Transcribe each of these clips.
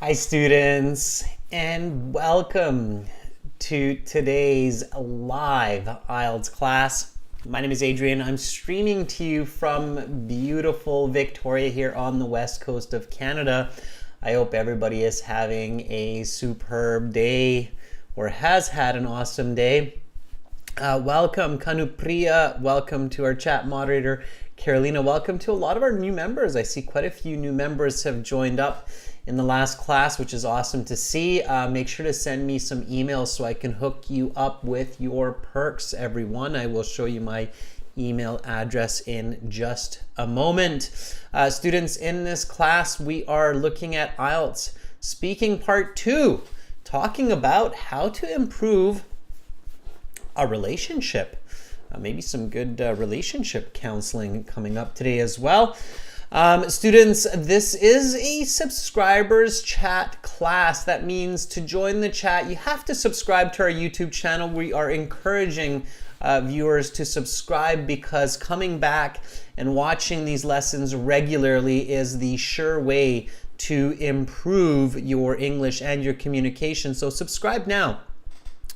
Hi students, and welcome to today's live IELTS class. My name is Adrian. I'm streaming to you from beautiful Victoria here on the west coast of Canada. I hope everybody is having a superb day or has had an awesome day. Welcome Kanupriya, welcome to our chat moderator Carolina, welcome to a lot of our new members. I see quite a few new members have joined up in the last class, which is awesome to see. Make sure to send me some emails so I can hook you up with your perks, everyone. I will show you my email address in just a moment. Students, in this class, we are looking at IELTS Speaking Part 2, talking about how to improve a relationship. Maybe some good relationship counseling coming up today as well. Students, this is a subscribers chat class. That means to join the chat, you have to subscribe to our YouTube channel. We are encouraging viewers to subscribe because coming back and watching these lessons regularly is the sure way to improve your English and your communication. So subscribe now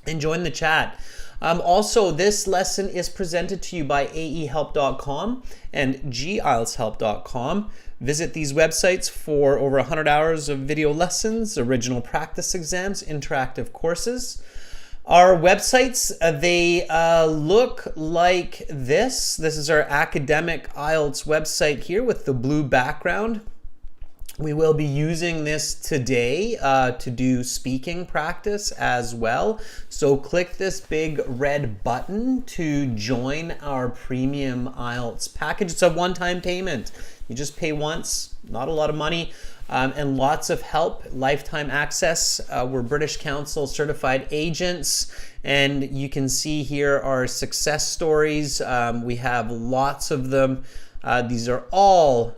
and join the chat. Also, this lesson is presented to you by aehelp.com and gieltshelp.com. Visit these websites for over 100 hours of video lessons, original practice exams, interactive courses. Our websites, they look like this. This is our academic IELTS website here with the blue background. We will be using this today to do speaking practice as well. So click this big red button to join our premium IELTS package. It's a one-time payment. You just pay once, not a lot of money, and lots of help, lifetime access. We're British Council certified agents, and you can see here our success stories. We have lots of them. These are all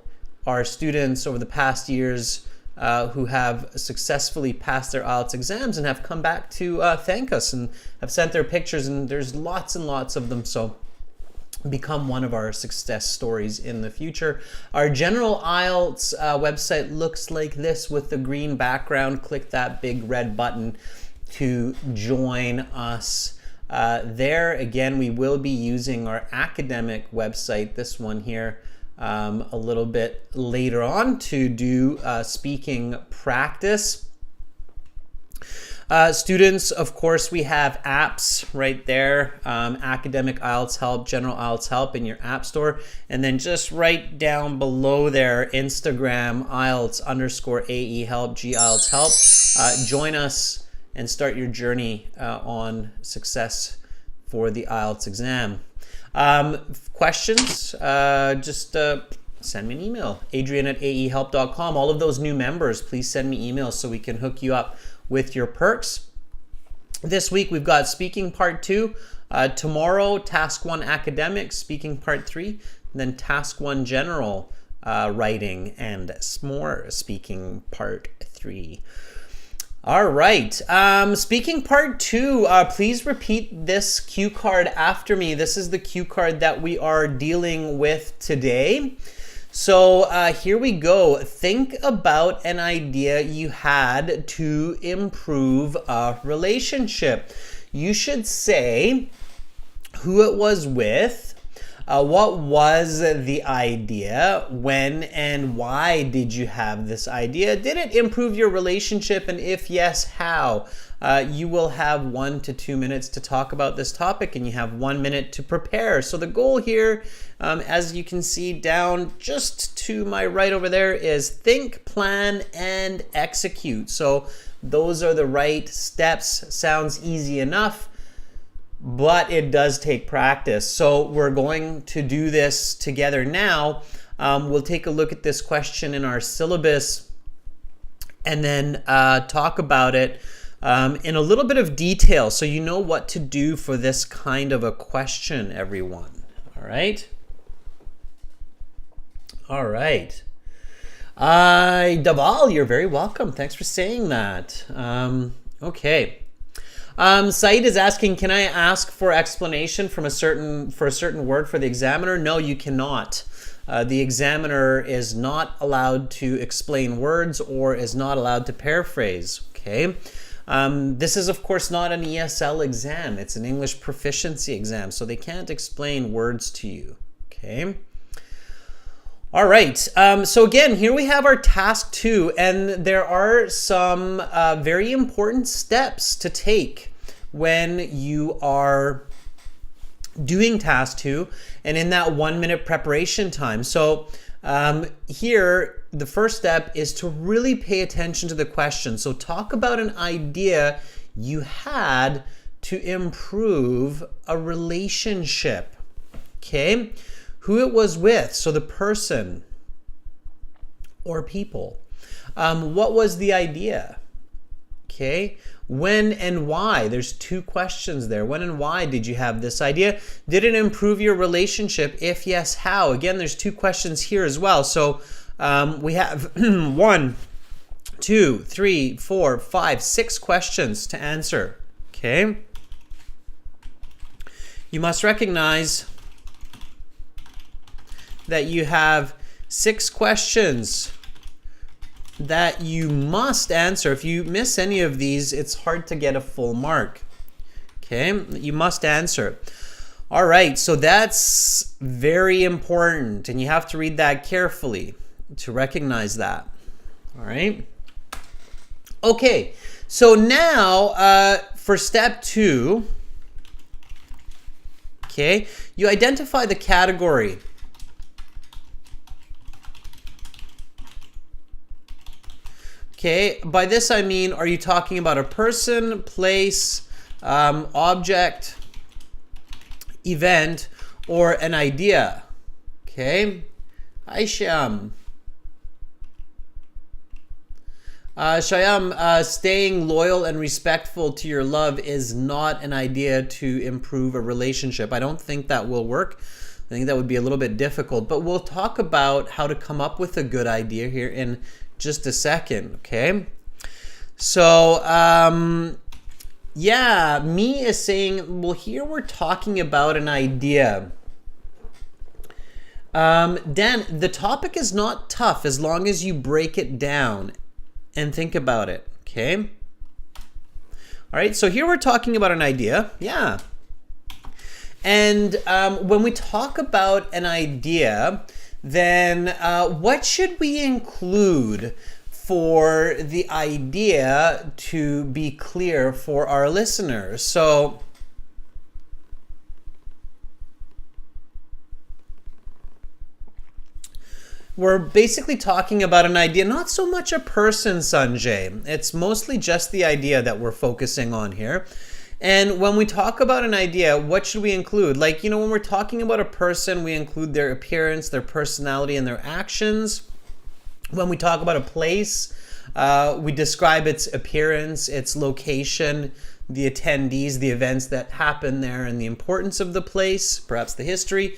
our students over the past years who have successfully passed their IELTS exams and have come back to thank us and have sent their pictures, and there's lots and lots of them. So become one of our success stories in the future. Our general IELTS website looks like this with the green background. Click that big red button to join us there. Again, we will be using our academic website, this one here, a little bit later on to do speaking practice. Students, of course, we have apps right there, Academic IELTS Help, General IELTS Help in your app store, and then just right down below there, Instagram IELTS_AE Help, GIELTS Help. Join us and start your journey on success for the IELTS exam. Questions, just send me an email, adrian@aehelp.com. All of those new members, please send me emails so we can hook you up with your perks. This week we've got Speaking Part 2. Tomorrow, Task 1 Academic, Speaking Part 3, and then Task 1 General, Writing, and more Speaking Part 3. All right, speaking part 2, please repeat this cue card after me. This is the cue card that we are dealing with today. So here we go. Think about an idea you had to improve a relationship. You should say who it was with, what was the idea, when and why did you have this idea? Did it improve your relationship? And if yes, how? You will have 1 to 2 minutes to talk about this topic, and you have 1 minute to prepare. So the goal here, as you can see down just to my right over there, is think, plan, and execute. So those are the right steps. Sounds easy enough, but it does take practice. So we're going to do this together now. We'll take a look at this question in our syllabus and then talk about it in a little bit of detail so you know what to do for this kind of a question, everyone. All right? All right. Daval, you're very welcome. Thanks for saying that. Okay. Saeed is asking, can I ask for explanation from for a certain word for the examiner? No, you cannot. the examiner is not allowed to explain words or is not allowed to paraphrase. Okay. This is, of course, not an ESL exam. It's an English proficiency exam, so they can't explain words to you. Okay. All right. So again, here we have our task 2, and there are some very important steps to take when you are doing task 2 and in that 1-minute preparation time. So here, the first step is to really pay attention to the question. So talk about an idea you had to improve a relationship. Okay? Who it was with, so the person or people. What was the idea? Okay? When and why? There's 2 questions there. When and why did you have this idea? Did it improve your relationship? If yes, how? Again, there's 2 questions here as well. So we have 1, 2, 3, 4, 5, 6 questions to answer. Okay? You must recognize that you have 6 questions that you must answer. If you miss any of these, it's hard to get a full mark. Okay, you must answer. All right, so that's very important, and you have to read that carefully to recognize that. All right. Okay, so now for step 2, okay, you identify the category. Okay, by this I mean, are you talking about a person, place, object, event, or an idea? Okay, Shayam, staying loyal and respectful to your love is not an idea to improve a relationship. I don't think that will work. I think that would be a little bit difficult, but we'll talk about how to come up with a good idea here in just a second. Okay, so yeah, me is saying, well, here we're talking about an idea. Dan, the topic is not tough as long as you break it down and think about it. Okay, all right, so here we're talking about an idea. Yeah, and when we talk about an idea, then what should we include for the idea to be clear for our listeners? So we're basically talking about an idea, not so much a person, Sanjay. It's mostly just the idea that we're focusing on here. And when we talk about an idea, what should we include? Like, you know, when we're talking about a person, we include their appearance, their personality, and their actions. When we talk about a place, we describe its appearance, its location, the attendees, the events that happen there, and the importance of the place, perhaps the history.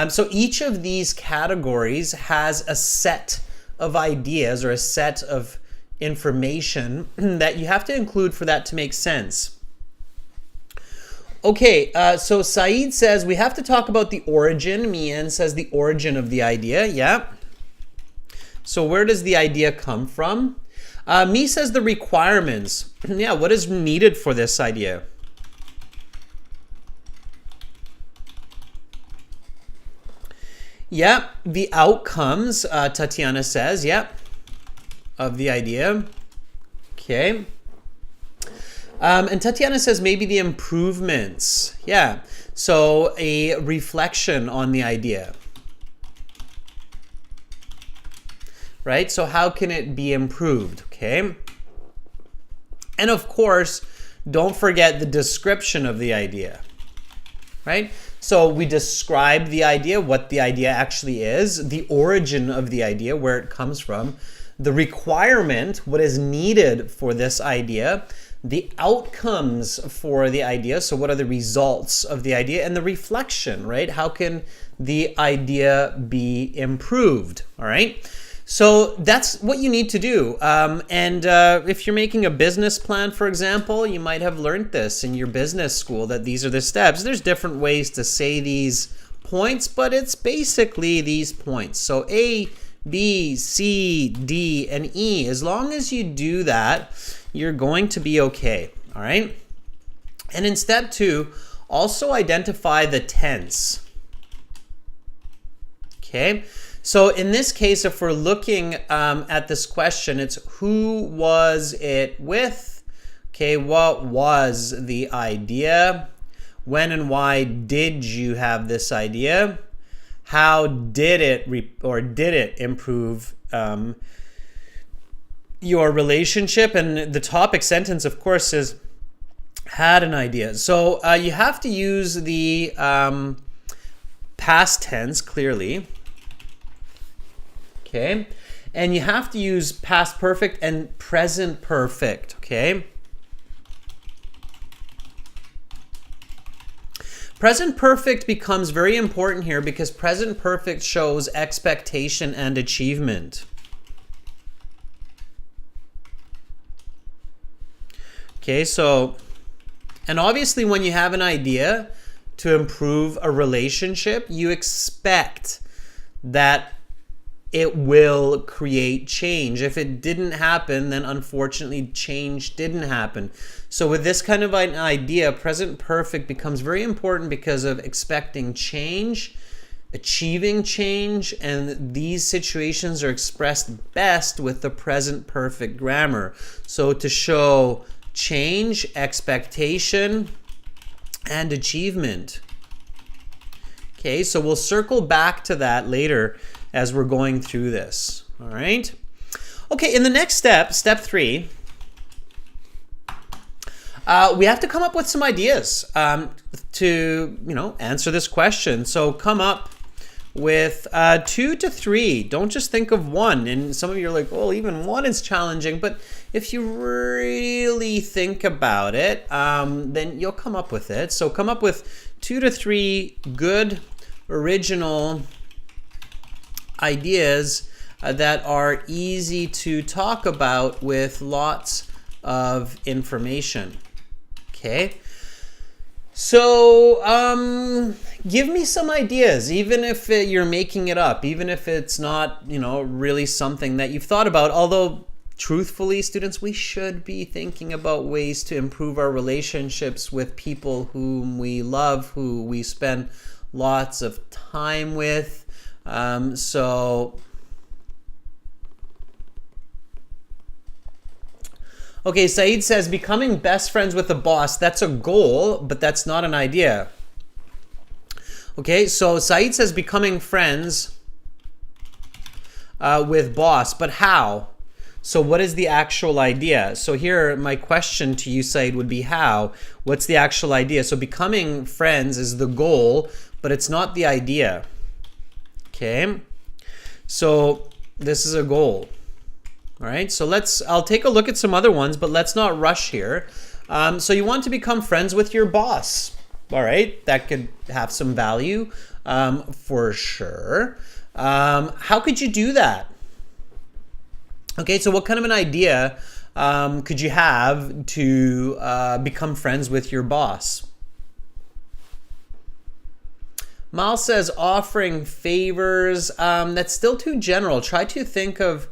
So each of these categories has a set of ideas or a set of information that you have to include for that to make sense. Okay, so Saeed says we have to talk about the origin. Mian says the origin of the idea. Yeah. So where does the idea come from? Mi says the requirements. Yeah, what is needed for this idea? Yeah, the outcomes, Tatiana says, yeah, of the idea. Okay. And Tatiana says maybe the improvements. Yeah, so a reflection on the idea. Right, so how can it be improved? Okay. And of course, don't forget the description of the idea. Right? So we describe the idea, what the idea actually is, the origin of the idea, where it comes from, the requirement, what is needed for this idea, the outcomes for the idea, so what are the results of the idea, and the reflection, right? How can the idea be improved? All right. So that's what you need to do. And if you're making a business plan, for example, you might have learned this in your business school, that these are the steps. There's different ways to say these points, but it's basically these points. So A, B, C, D, and E. As long as you do that, you're going to be okay, all right? And in step 2, also identify the tense. Okay, so in this case, if we're looking at this question, it's who was it with? Okay, what was the idea? When and why did you have this idea? How did it improve your relationship? And the topic sentence, of course, is had an idea. So you have to use the past tense clearly. Okay, and you have to use past perfect and present perfect. Okay. Present perfect becomes very important here because present perfect shows expectation and achievement. Okay, so, and obviously when you have an idea to improve a relationship, you expect that it will create change. If it didn't happen, then unfortunately change didn't happen. So with this kind of an idea, present perfect becomes very important because of expecting change, achieving change, and these situations are expressed best with the present perfect grammar. So to show change, expectation, and achievement. Okay, so we'll circle back to that later as we're going through this, all right? Okay, in the next step, step 3, we have to come up with some ideas to, answer this question. So come up with 2 to 3. Don't just think of 1. And some of you are like, well, even 1 is challenging. But if you really think about it, then you'll come up with it. So come up with 2 to 3 good, original ideas that are easy to talk about with lots of information. Okay, so give me some ideas, even if you're making it up, even if it's not, really something that you've thought about. Although, truthfully, students, we should be thinking about ways to improve our relationships with people whom we love, who we spend lots of time with. Okay, Saeed says, becoming best friends with the boss, that's a goal, but that's not an idea. Okay, so Saeed says becoming friends with boss, but how? So what is the actual idea? So here, my question to you, Saeed, would be how? What's the actual idea? So becoming friends is the goal, but it's not the idea. Okay, so this is a goal. All right, so I'll take a look at some other ones, but let's not rush here. So you want to become friends with your boss. All right, that could have some value for sure. How could you do that? Okay, so what kind of an idea could you have to become friends with your boss? Mal says offering favors. That's still too general. Try to think of,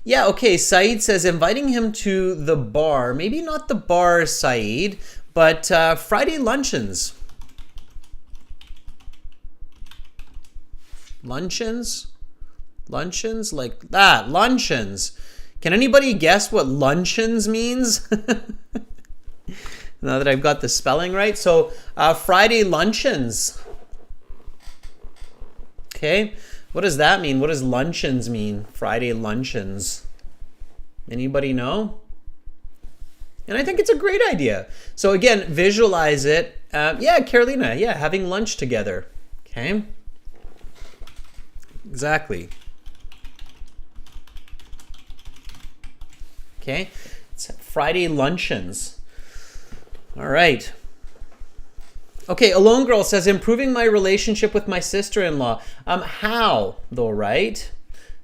yeah, okay, Saeed says inviting him to the bar. Maybe not the bar, Saeed, but Friday luncheons. Luncheons? Luncheons? Like that, luncheons. Can anybody guess what luncheons means? Now that I've got the spelling right. So Friday luncheons. Okay, what does that mean? What does luncheons mean? Friday luncheons. Anybody know? And I think it's a great idea. So again, visualize it. Yeah, Carolina, yeah, having lunch together. Okay. Exactly. Okay, it's Friday luncheons. All right. Okay, Alone Girl says, improving my relationship with my sister-in-law. How, though, right?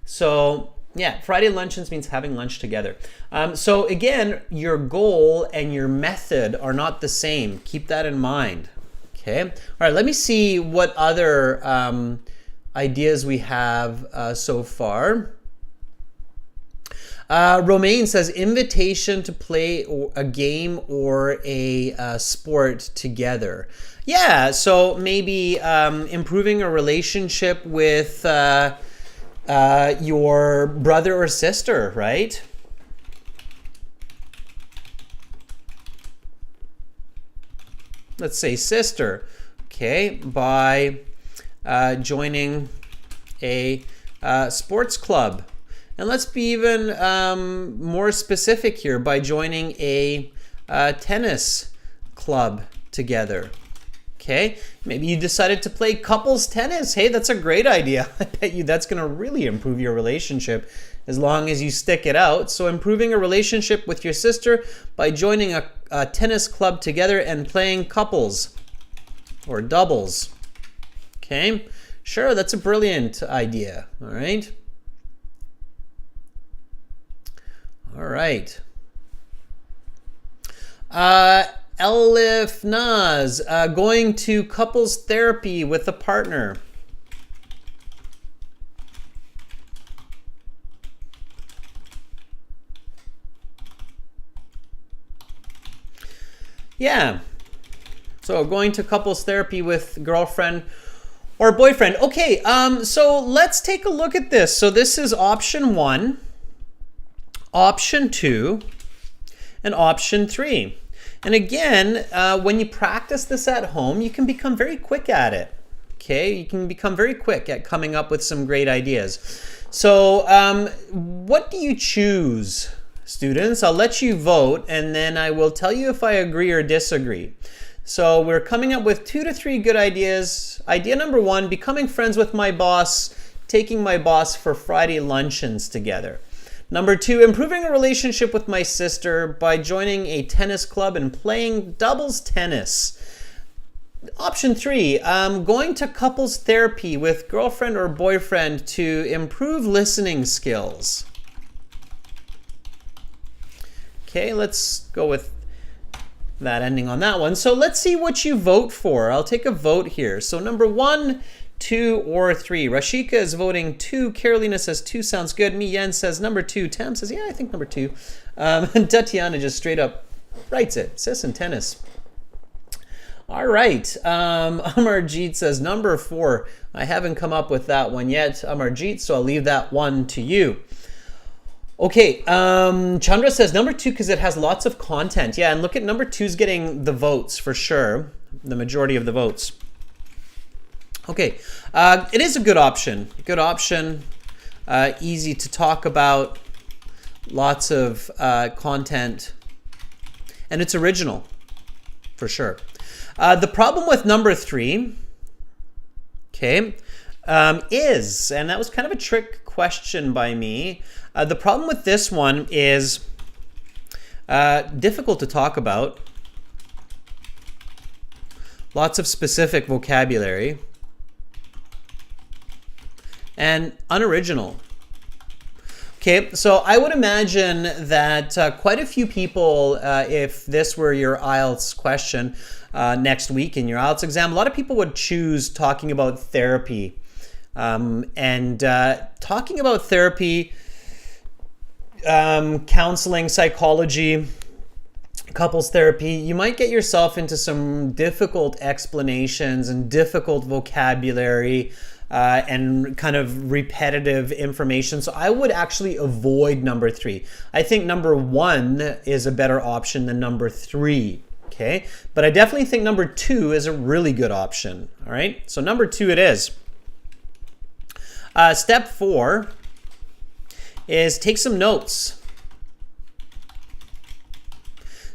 So, yeah, Friday luncheons means having lunch together. So, again, your goal and your method are not the same. Keep that in mind. Okay. All right, let me see what other ideas we have so far. Romaine says invitation to play a game or a sport together. Yeah, so maybe improving a relationship with your brother or sister, right? Let's say sister, okay, by joining a sports club. And let's be even more specific here, by joining a tennis club together. Okay, maybe you decided to play couples tennis. Hey, that's a great idea. I bet you that's going to really improve your relationship as long as you stick it out. So improving a relationship with your sister by joining a tennis club together and playing couples or doubles. Okay, sure, that's a brilliant idea. All right. All right. Elif Naz, going to couples therapy with a partner. Yeah. So going to couples therapy with girlfriend or boyfriend. Okay, so let's take a look at this. So this is option 1, option 2, and option 3. And again, when you practice this at home, you can become very quick at it. Okay, you can become very quick at coming up with some great ideas. So what do you choose, students? I'll let you vote, and then I will tell you if I agree or disagree. So we're coming up with 2 to 3 good ideas. Idea number 1, becoming friends with my boss, taking my boss for Friday luncheons together. Number 2, improving a relationship with my sister by joining a tennis club and playing doubles tennis. Option 3, going to couples therapy with girlfriend or boyfriend to improve listening skills. Okay, let's go with that ending on that one. So let's see what you vote for. I'll take a vote here. So number 1, 2, or 3. Rashika is voting 2. Carolina says 2 sounds good. Miyen says number 2. Tam says, yeah, I think number 2. And Tatiana just straight up writes it. Sis and tennis. All right. Amarjeet says number 4. I haven't come up with that one yet, Amarjeet, so I'll leave that one to you. Okay, Chandra says number 2 because it has lots of content. Yeah, and look at number 2's getting the votes for sure, the majority of the votes. Okay, it is a good option. Good option, easy to talk about, lots of content, and it's original for sure. The problem with number 3, okay, is, and that was kind of a trick question by me. The problem with this one is difficult to talk about. Lots of specific vocabulary. And unoriginal. Okay, so I would imagine that quite a few people, if this were your IELTS question next week in your IELTS exam, a lot of people would choose talking about therapy. And talking about therapy, counseling, psychology, couples therapy, you might get yourself into some difficult explanations and difficult vocabulary and kind of repetitive information. So I would actually avoid number 3. I think number 1 is a better option than number 3. Okay, but I definitely think number 2 is a really good option. All right, so number 2 it is. Step 4 is take some notes.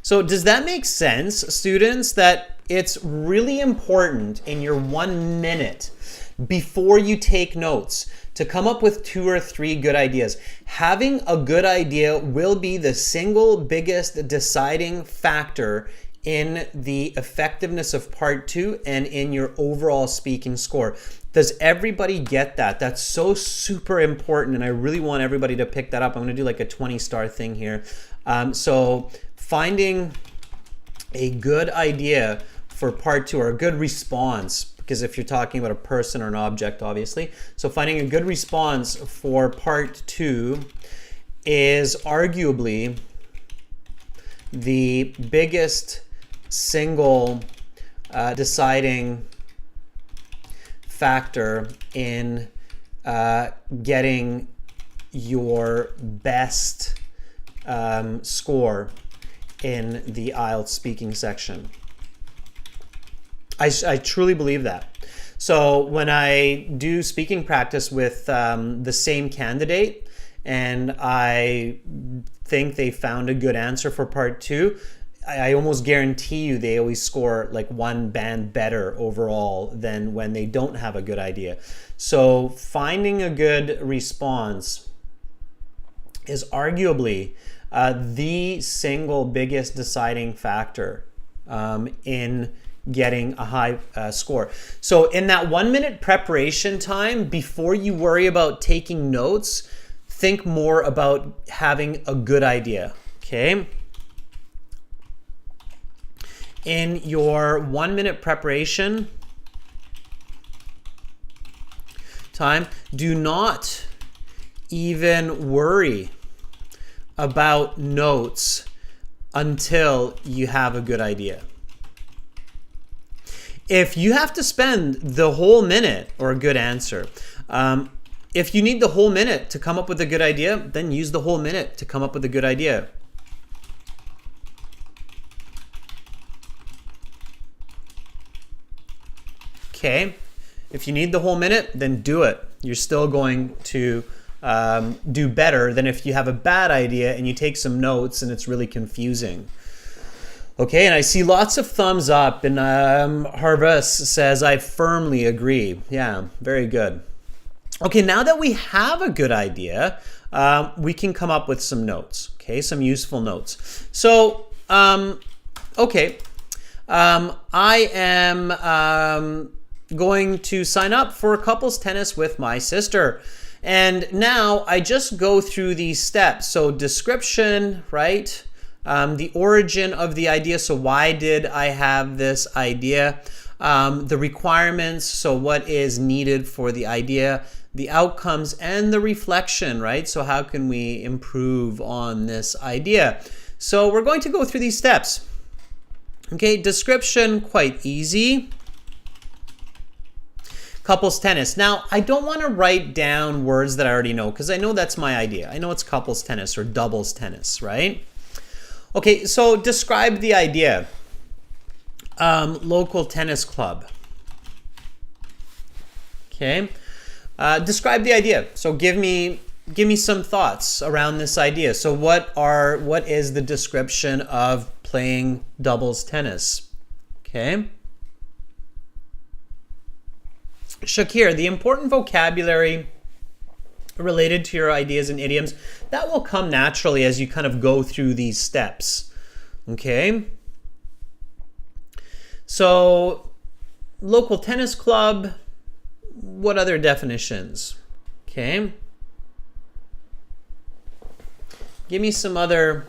So does that make sense, students, that it's really important in your 1 minute before you take notes to come up with 2 or 3 good ideas? Having a good idea will be the single biggest deciding factor in the effectiveness of part 2 and in your overall speaking score. Does everybody get that? That's so super important, and I really want everybody to pick that up. I'm going to do like a 20-star thing here. So finding a good idea for part 2, or a good response, because if you're talking about a person or an object, obviously. So finding a good response for part 2 is arguably the biggest single deciding factor in getting your best score in the IELTS speaking section. I truly believe that. So when I do speaking practice with the same candidate and I think they found a good answer for part 2, I almost guarantee you they always score like 1 band better overall than when they don't have a good idea. So finding a good response is arguably the single biggest deciding factor in getting a high score. So in that 1 minute preparation time, before you worry about taking notes, think more about having a good idea, okay? In your 1 minute preparation time, do not even worry about notes until you have a good idea. If you have to spend the whole minute, or a good answer, if you need the whole minute to come up with a good idea, then use the whole minute to come up with a good idea. Okay, if you need the whole minute, then do it. You're still going to do better than if you have a bad idea and you take some notes and it's really confusing. Okay, and I see lots of thumbs up, and Harvus says, I firmly agree. Yeah, very good. Okay, now that we have a good idea, we can come up with some notes, okay, some useful notes. So, okay, I am going to sign up for couples tennis with my sister. And now I just go through these steps. So description, right? The origin of the idea. So why did I have this idea? The requirements. So what is needed for the idea? The outcomes and the reflection, right? So how can we improve on this idea? So we're going to go through these steps. Okay, description, quite easy. Couples tennis. Now, I don't want to write down words that I already know because I know that's my idea. I know it's couples tennis or doubles tennis, right? Okay, so describe the idea. Local tennis club. Okay, describe the idea. So give me some thoughts around this idea. So what is the description of playing doubles tennis? Okay. Shakir, the important vocabulary related to your ideas and idioms, that will come naturally as you kind of go through these steps. Okay? So, local tennis club, what other definitions? Okay? Give me some other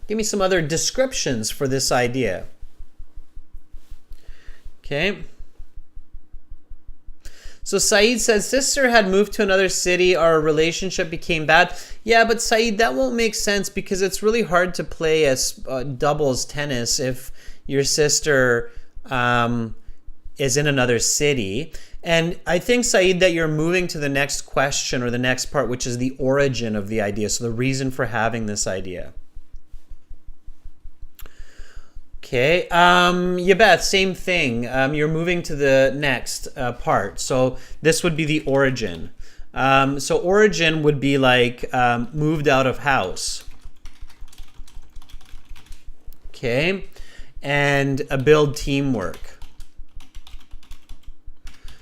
descriptions for this idea. Okay? So Saeed says, sister had moved to another city, our relationship became bad. Yeah, but Saeed, that won't make sense because it's really hard to play as doubles tennis if your sister is in another city. And I think, Saeed, that you're moving to the next question or the next part, which is the origin of the idea. So the reason for having this idea. Okay, Yabeth, same thing. You're moving to the next part. So this would be the origin. So origin would be like moved out of house. Okay, and build teamwork.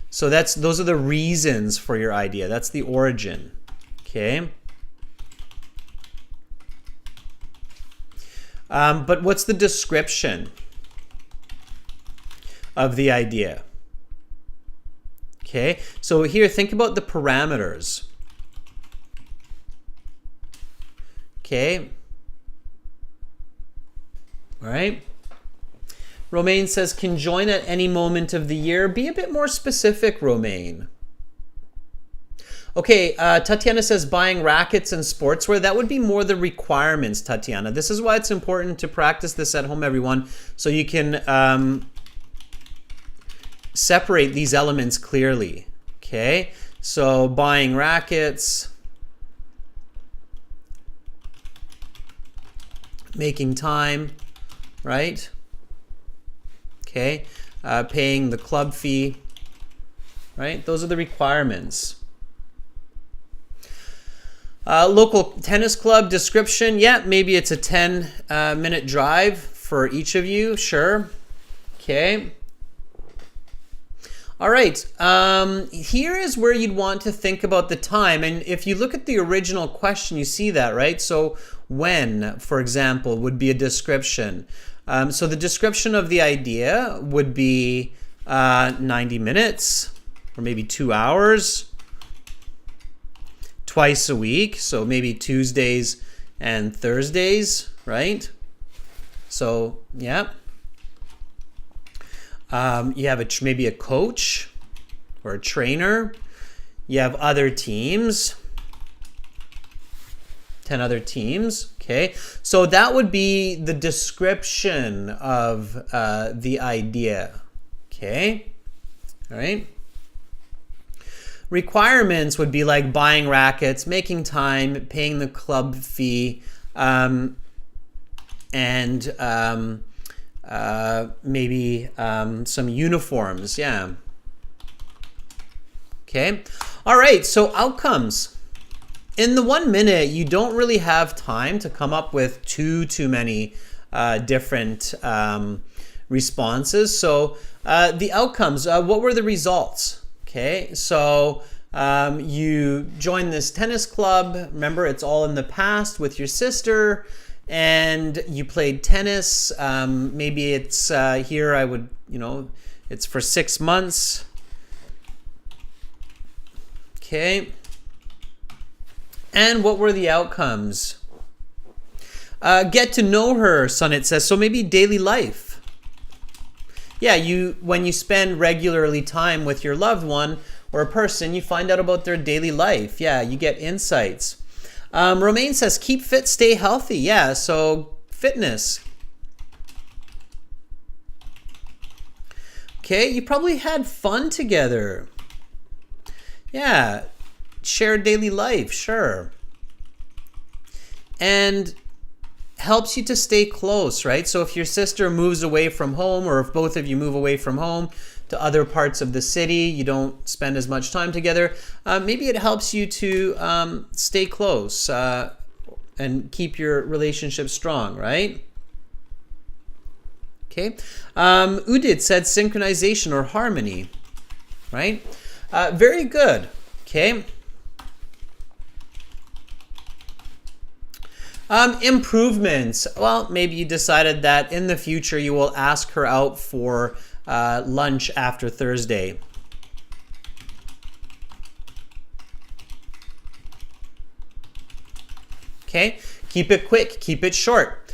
So those are the reasons for your idea. That's the origin. Okay. But what's the description of the idea? Okay, so here, think about the parameters. Okay, all right. Romaine says, can join at any moment of the year. Be a bit more specific, Romaine. Okay, Tatiana says buying rackets and sportswear. That would be more the requirements, Tatiana. This is why it's important to practice this at home, everyone, so you can separate these elements clearly. Okay, so buying rackets, making time, right? Okay, paying the club fee, right? Those are the requirements. Local tennis club description. Yeah, maybe it's a 10-minute drive for each of you. Sure. Okay. All right. Here is where you'd want to think about the time. And if you look at the original question, you see that, right? So when, for example, would be a description. So the description of the idea would be 90 minutes or maybe 2 hours. Twice a week, so maybe Tuesdays and Thursdays, right? So, yeah. You have maybe a coach or a trainer. You have other teams, 10 other teams, okay? So that would be the description of the idea, okay? All right. Requirements would be like buying rackets, making time, paying the club fee, and maybe some uniforms. Yeah. Okay. All right. So outcomes. In the 1 minute, you don't really have time to come up with too many different responses. So the outcomes. What were the results? Okay, so you joined this tennis club. Remember, it's all in the past with your sister, and you played tennis. Maybe it's here. I would, it's for 6 months. Okay, and what were the outcomes? Get to know her, son. It says so. Maybe daily life. Yeah, when you spend regularly time with your loved one or a person, you find out about their daily life. Yeah, you get insights. Romaine says, keep fit, stay healthy. Yeah, so fitness. Okay, you probably had fun together. Yeah, shared daily life, sure. And helps you to stay close, right? So if your sister moves away from home, or if both of you move away from home to other parts of the city, you don't spend as much time together, maybe it helps you to stay close and keep your relationship strong, right? Okay. Udit said synchronization or harmony, right? Very good. Okay. Improvements. Well, maybe you decided that in the future you will ask her out for lunch after Thursday. Okay, keep it quick, keep it short.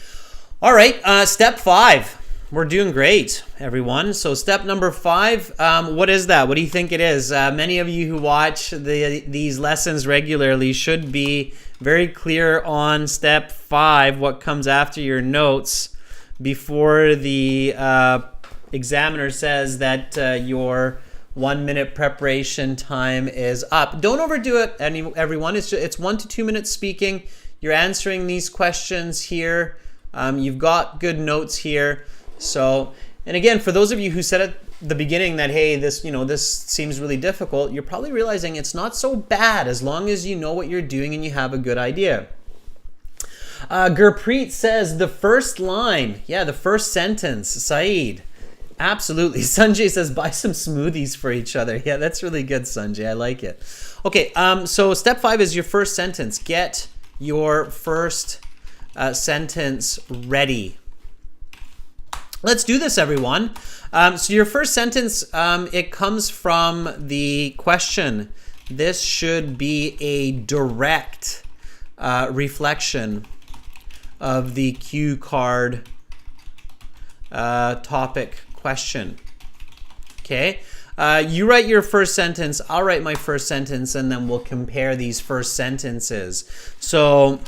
All right, step 5. We're doing great, everyone. So step number 5, what is that? What do you think it is? Many of you who watch these lessons regularly should be very clear on step 5, what comes after your notes before the examiner says that your 1 minute preparation time is up. Don't overdo it, everyone. It's 1 to 2 minutes speaking. You're answering these questions here. You've got good notes here. So, and again, for those of you who said at the beginning that, hey, this seems really difficult, you're probably realizing it's not so bad as long as you know what you're doing and you have a good idea. Gurpreet says the first line, yeah, the first sentence, Saeed. Absolutely. Sanjay says buy some smoothies for each other. Yeah, that's really good, Sanjay. I like it. Okay, so step 5 is your first sentence. Get your first sentence ready. Let's do this, everyone. So your first sentence, it comes from the question. This should be a direct reflection of the cue card topic question. Okay, you write your first sentence, I'll write my first sentence, and then we'll compare these first sentences. So,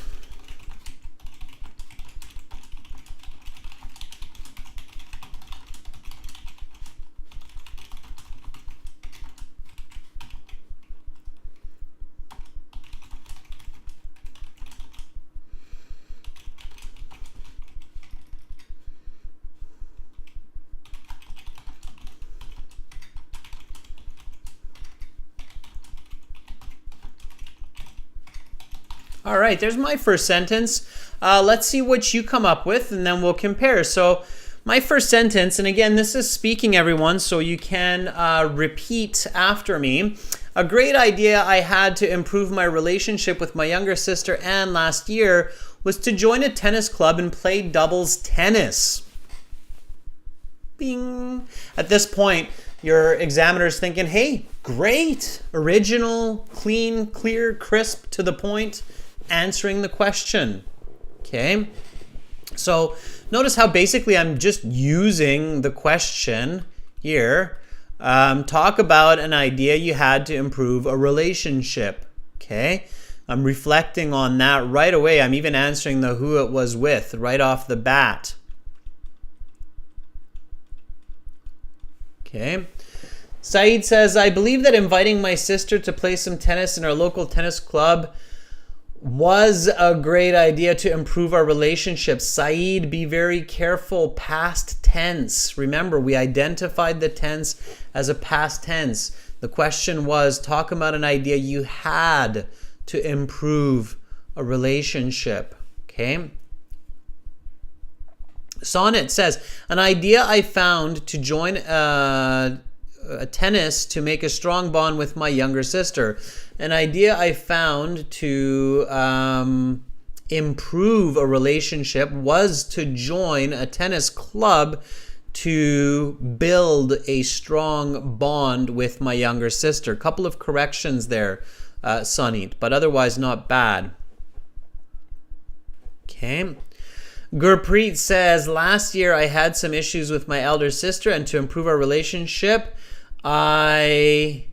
all right, there's my first sentence. Let's see what you come up with, and then we'll compare. So my first sentence, and again, this is speaking, everyone, so you can repeat after me. A great idea I had to improve my relationship with my younger sister Anne last year was to join a tennis club and play doubles tennis. Bing. At this point, your examiner's thinking, hey, great, original, clean, clear, crisp, to the point, answering the question. Okay, so notice how basically I'm just using the question here. Talk about an idea you had to improve a relationship. Okay, I'm reflecting on that right away. I'm even answering the who it was with right off the bat. Okay, Saeed says, I believe that inviting my sister to play some tennis in our local tennis club was a great idea to improve our relationship. Saeed, be very careful. Past tense. Remember, we identified the tense as a past tense. The question was, talk about an idea you had to improve a relationship. Okay? Sonnet says, an idea I found to join a tennis to make a strong bond with my younger sister. An idea I found to improve a relationship was to join a tennis club to build a strong bond with my younger sister. Couple of corrections there, Sonny, but otherwise not bad. Okay. Gurpreet says, last year I had some issues with my elder sister, and to improve our relationship, I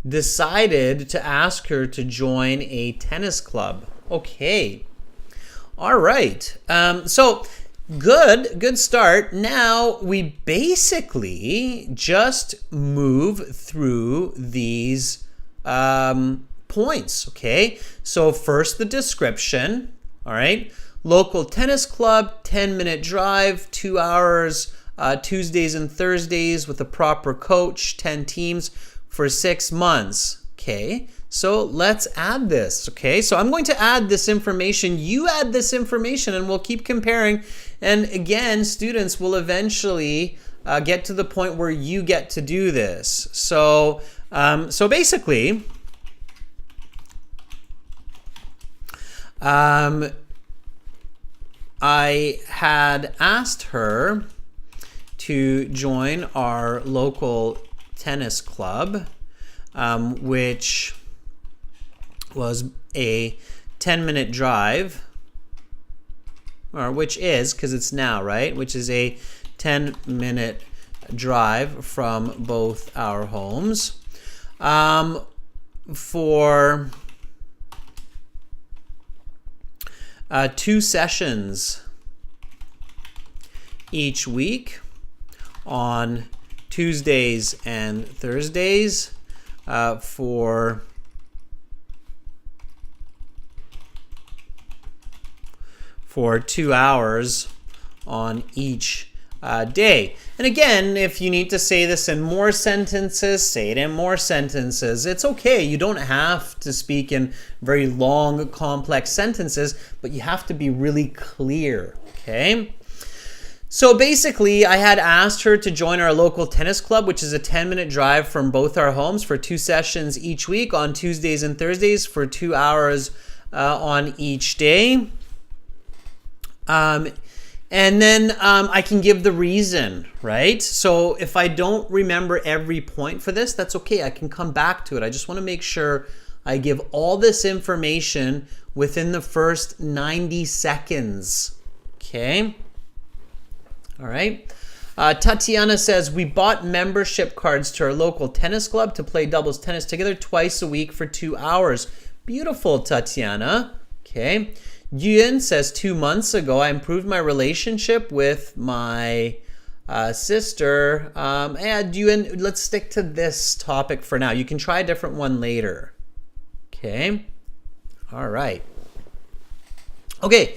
decided to ask her to join a tennis club. Okay. All right. So good start. Now we basically just move through these points. Okay. So first the description. All right. Local tennis club, 10-minute drive, 2 hours, Tuesdays and Thursdays with a proper coach, 10 teams for 6 months. Okay, so let's add this. Okay, so I'm going to add this information. You add this information and we'll keep comparing. And again, students will eventually get to the point where you get to do this. So basically, I had asked her to join our local tennis club, which was a 10-minute drive, or which is, because it's now, right? Which is a 10-minute drive from both our homes, for 2 sessions each week on Tuesdays and Thursdays, for for 2 hours on each day. And again, if you need to say this in more sentences, say it in more sentences. It's okay. You don't have to speak in very long, complex sentences, but you have to be really clear, okay? So basically, I had asked her to join our local tennis club, which is a 10-minute drive from both our homes, for 2 sessions each week on Tuesdays and Thursdays for 2 hours on each day. And then I can give the reason, right? So if I don't remember every point for this, that's okay. I can come back to it. I just want to make sure I give all this information within the first 90 seconds, okay? All right. Tatiana says, we bought membership cards to our local tennis club to play doubles tennis together twice a week for 2 hours. Beautiful, Tatiana. Okay. Yun says, 2 months ago, I improved my relationship with my sister. Yun, let's stick to this topic for now. You can try a different one later. Okay. All right. Okay.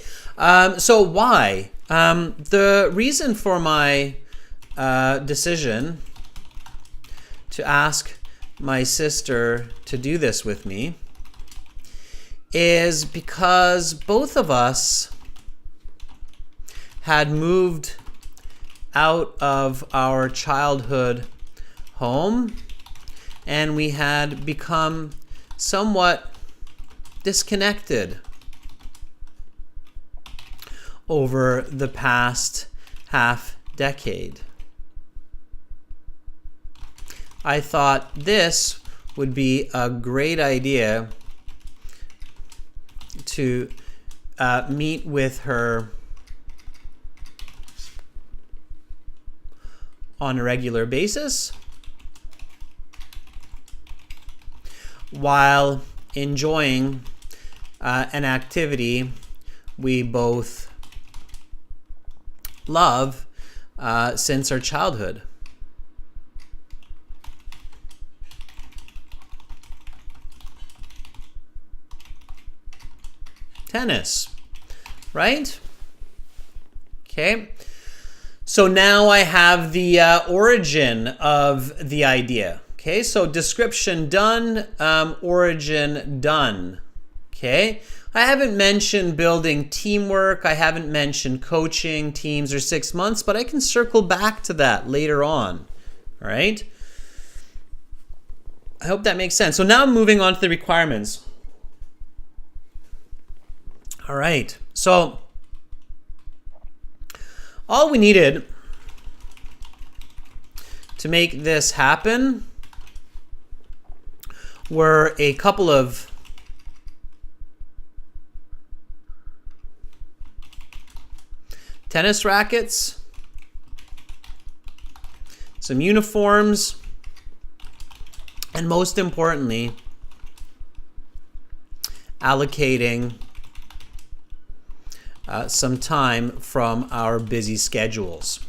So why? The reason for my decision to ask my sister to do this with me is because both of us had moved out of our childhood home and we had become somewhat disconnected over the past half decade. I thought this would be a great idea to meet with her on a regular basis while enjoying an activity we both love since our childhood. Tennis, right? Okay. So now I have the origin of the idea. Okay, so description done, origin done. Okay, I haven't mentioned building teamwork. I haven't mentioned coaching teams or 6 months, but I can circle back to that later on. All right. I hope that makes sense. So now moving on to the requirements. All right, so all we needed to make this happen were a couple of tennis rackets, some uniforms, and most importantly, allocating some time from our busy schedules.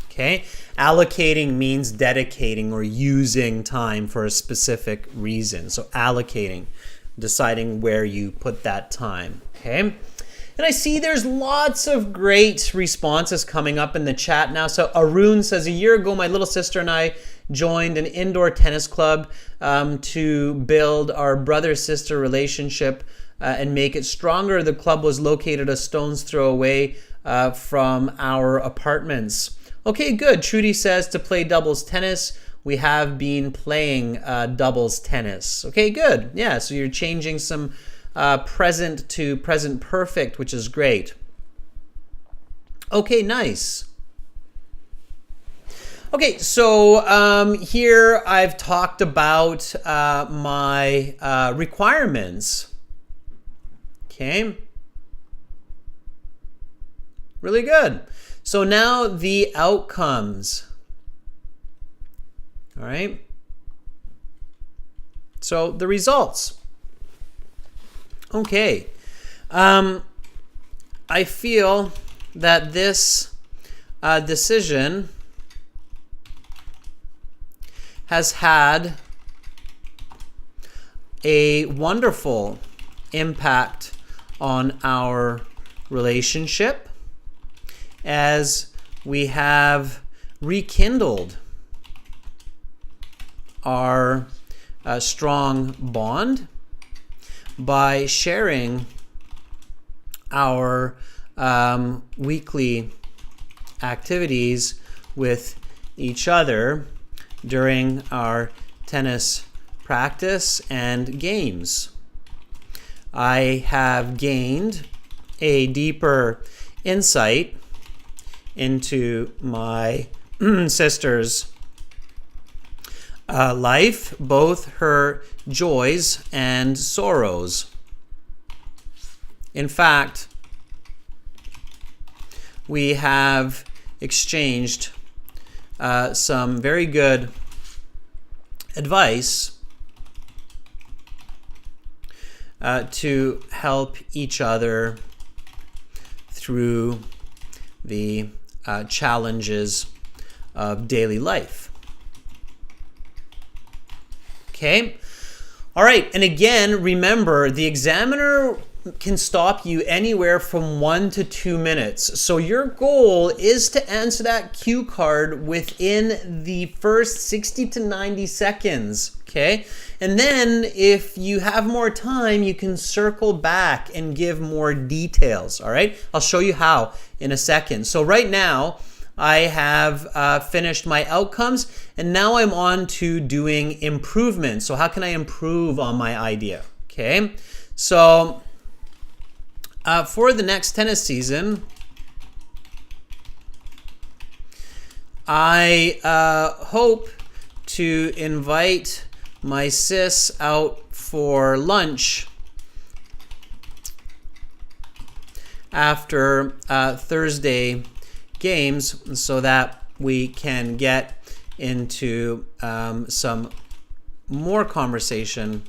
Okay, allocating means dedicating or using time for a specific reason. So allocating, deciding where you put that time. Okay, and I see there's lots of great responses coming up in the chat now. So Arun says, a year ago, my little sister and I joined an indoor tennis club to build our brother-sister relationship and make it stronger. The club was located a stone's throw away from our apartments. Okay, good. Trudy says to play doubles tennis. We have been playing doubles tennis. Okay, good. Yeah, so you're changing some present to present perfect, which is great. Okay, nice. Okay, so here I've talked about my requirements. Okay, really good. So now the outcomes. All right. So the results. Okay. I feel that this decision has had a wonderful impact on our relationship as we have rekindled our strong bond by sharing our weekly activities with each other during our tennis practice and games. I have gained a deeper insight into my sister's life, both her joys and sorrows. In fact, we have exchanged some very good advice to help each other through the challenges of daily life. Okay? All right, and again, remember, the examiner can stop you anywhere from 1 to 2 minutes. So your goal is to answer that cue card within the first 60 to 90 seconds, okay? And then if you have more time, you can circle back and give more details, all right? I'll show you how in a second. So right now, I have finished my outcomes, and now I'm on to doing improvements. So how can I improve on my idea, okay? So for the next tennis season, I hope to invite my sis out for lunch after Thursday games so that we can get into some more conversation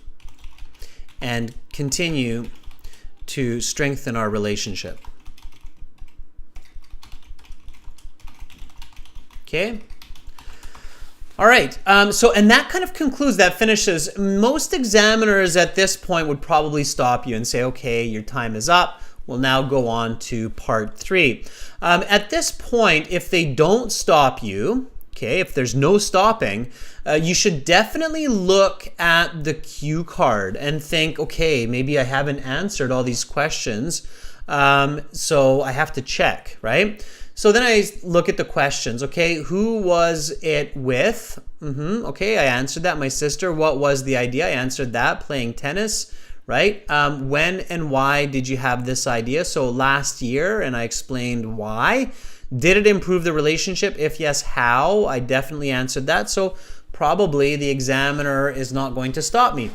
and continue to strengthen our relationship. Okay? All right, and that kind of concludes, that finishes. Most examiners at this point would probably stop you and say, okay, your time is up. We'll now go on to part 3. At this point, if they don't stop you, okay, if there's no stopping, you should definitely look at the cue card and think, okay, maybe I haven't answered all these questions, so I have to check, right? So then I look at the questions, okay, who was it with? Okay, I answered that, my sister. What was the idea? I answered that, playing tennis, right? When and why did you have this idea? So last year, and I explained why. Did it improve the relationship? If yes, how? I definitely answered that. So probably the examiner is not going to stop me.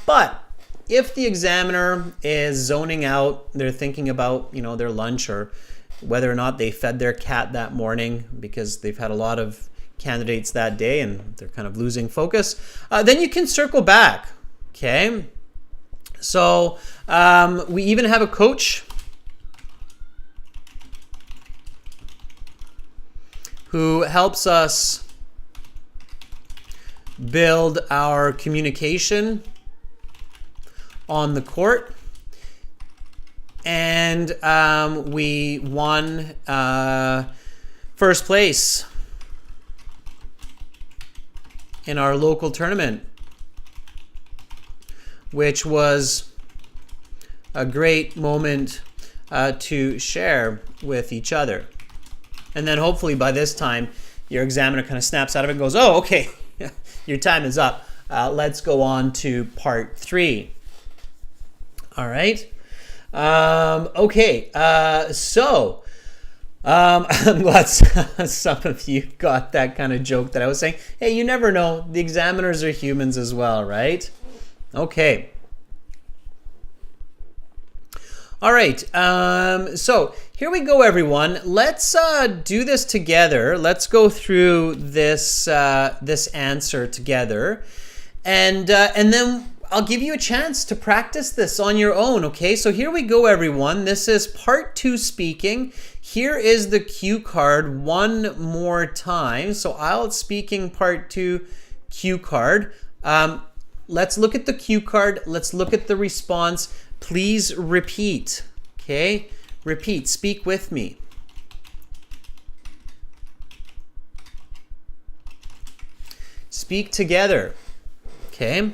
But if the examiner is zoning out, they're thinking about, their lunch or whether or not they fed their cat that morning because they've had a lot of candidates that day and they're kind of losing focus, then you can circle back, okay? So we even have a coach who helps us build our communication on the court. And we won first place in our local tournament, which was a great moment to share with each other. And then hopefully by this time, your examiner kind of snaps out of it and goes, oh, okay, your time is up. Let's go on to part 3. All right. Okay. So I'm glad some of you got that kind of joke that I was saying. Hey, you never know. The examiners are humans as well, right? Okay. All right, so here we go, everyone. Let's do this together. Let's go through this this answer together, and then I'll give you a chance to practice this on your own. Okay, so here we go, everyone. This is part 2 speaking. Here is the cue card one more time. So IELTS speaking part 2 cue card. Let's look at the cue card. Let's look at the response. Please repeat, okay? Repeat, speak with me. Speak together, okay?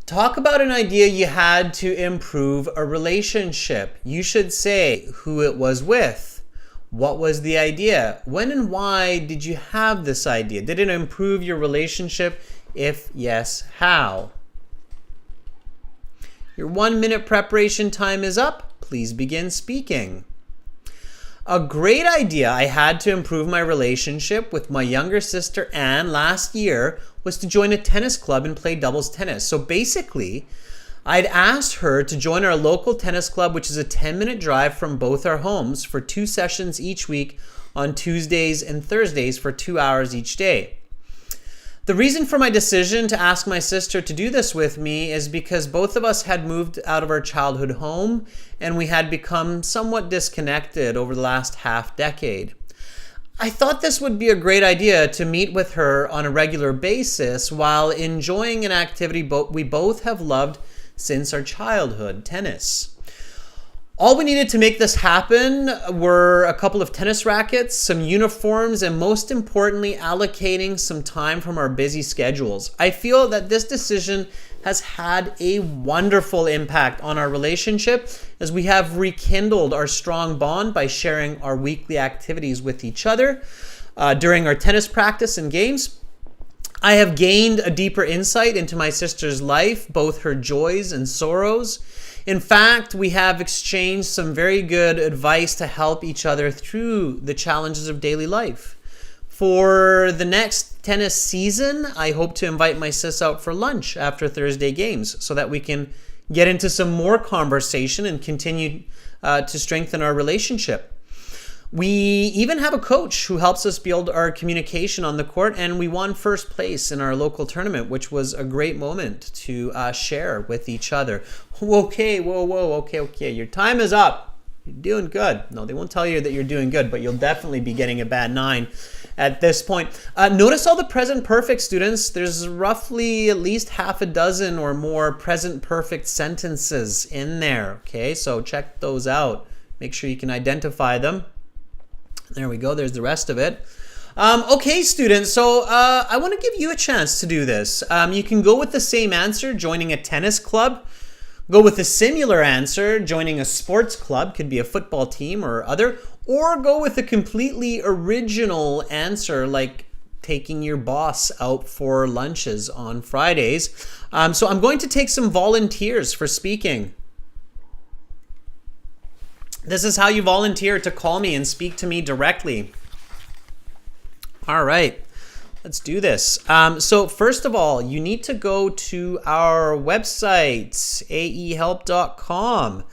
Talk about an idea you had to improve a relationship. You should say who it was with. What was the idea? When and why did you have this idea? Did it improve your relationship? If yes, how? Your 1-minute preparation time is up. Please begin speaking. A great idea I had to improve my relationship with my younger sister Anne last year was to join a tennis club and play doubles tennis. So basically, I'd asked her to join our local tennis club, which is a 10-minute drive from both our homes, for 2 sessions each week on Tuesdays and Thursdays for 2 hours each day. The reason for my decision to ask my sister to do this with me is because both of us had moved out of our childhood home and we had become somewhat disconnected over the last half decade. I thought this would be a great idea to meet with her on a regular basis while enjoying an activity we both have loved since our childhood, tennis. All we needed to make this happen were a couple of tennis rackets, some uniforms, and most importantly, allocating some time from our busy schedules. I feel that this decision has had a wonderful impact on our relationship as we have rekindled our strong bond by sharing our weekly activities with each other during our tennis practice and games. I have gained a deeper insight into my sister's life, both her joys and sorrows. In fact, we have exchanged some very good advice to help each other through the challenges of daily life. For the next tennis season, I hope to invite my sis out for lunch after Thursday games so that we can get into some more conversation and continue to strengthen our relationship. We even have a coach who helps us build our communication on the court, and we won first place in our local tournament, which was a great moment to share with each other. Okay, okay, your time is up. You're doing good. No, they won't tell you that you're doing good, but you'll definitely be getting a bad 9 at this point. Notice all the present perfect, students. There's roughly at least half a dozen or more present perfect sentences in there. Okay, so check those out. Make sure you can identify them. There we go. There's the rest of it. Okay, students. So I want to give you a chance to do this. You can go with the same answer, joining a tennis club. Go with a similar answer, joining a sports club, could be a football team or other. Or go with a completely original answer, like taking your boss out for lunches on Fridays. So I'm going to take some volunteers for speaking. This is how you volunteer to call me and speak to me directly. All right, let's do this. So first of all, you need to go to our website, aehelp.com.